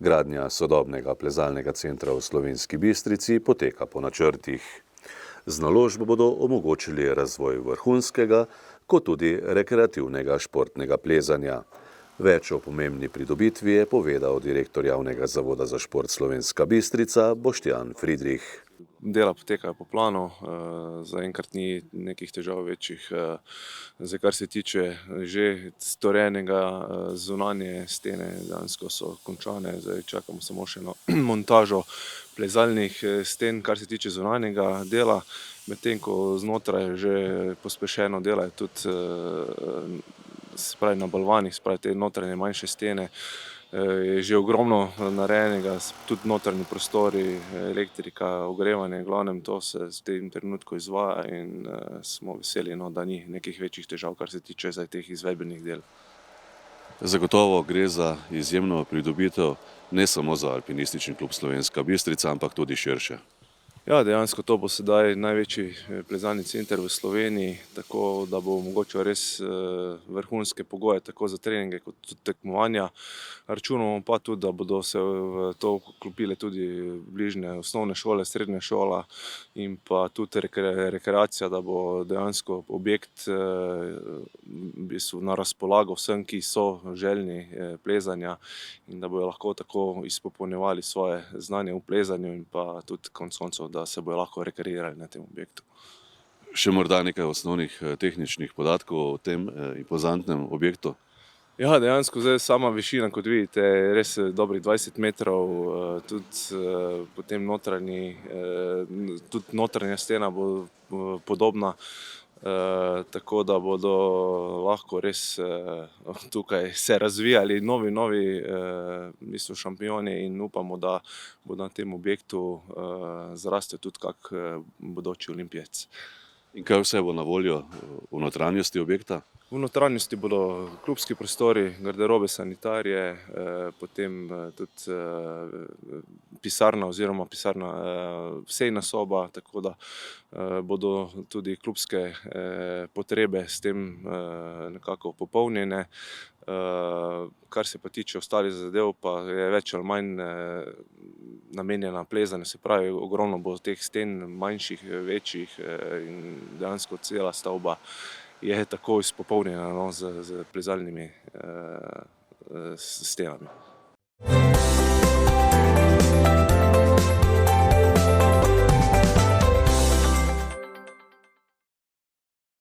Gradnja sodobnega plezalnega centra v Slovenski Bistrici poteka po načrtih. Z naložbo bodo omogočili razvoj vrhunskega, kot tudi rekreativnega športnega plezanja. Več o pomembni pridobitvi je povedal direktor Javnega zavoda za šport Slovenska Bistrica Boštjan Fridrih. Dela potekajo po planu, zaenkrat ni nekih težav večjih. Zdaj, kar se tiče že storjenega, zunanje stene dejansko so končane, zdaj čakamo samo še na montažo plezalnih sten, kar se tiče zunanjega dela, medtem ko znotraj že pospešeno delajo tudi se pravi na balvanih, se pravi te notranje manjše stene. Je že ogromno narejenega, tudi notranji prostori, elektrika, ogrevanje, v glavnem to se v tem trenutku izvaja in smo veseli, da ni nekih večjih težav, kar se tiče zdaj teh izvedbenih del. Zagotovo gre za izjemno pridobitev ne samo za Alpinistični klub Slovenska Bistrica, ampak tudi širše. Ja, dejansko to bo sedaj največji plezalni center v Sloveniji, tako da bo omogočal res vrhunske pogoje tako za treninge kot tudi tekmovanja. Računamo pa tudi, da bodo se v to vklopile tudi bližnje osnovne šole, srednja šola in pa tudi rekreacija, da bo dejansko objekt v bistvu na razpolago vsem, ki so željni plezanja in da bojo lahko tako izpopolnjevali svoje znanje v plezanju in pa tudi konec koncev, da se bojo lahko rekreirali na tem objektu. Še morda nekaj osnovnih tehničnih podatkov o tem impozantnem objektu? Ja, dejansko zdaj sama višina, kot vidite, je res dobrih 20 metrov, tudi potem tudi notranja stena bo podobna, tako da bodo lahko res tukaj se razvijali novi v bistvu šampioni in upamo, da bo na tem objektu zrastel tudi kak bodoči olimpijec. In kaj vse bo na voljo v notranjosti objekta? V notranjosti bodo klubski prostori, garderobe, sanitarije, potem tudi pisarna oziroma sejna soba, tako da bodo tudi klubske potrebe s tem nekako popolnjene. Kar se pa tiče ostalih zadev, pa je več ali manj namenjena plezanju, se pravi, ogromno bo teh sten, manjših, večjih in dejansko cela stavba je tako izpopolnjena s plezalnimi stenami.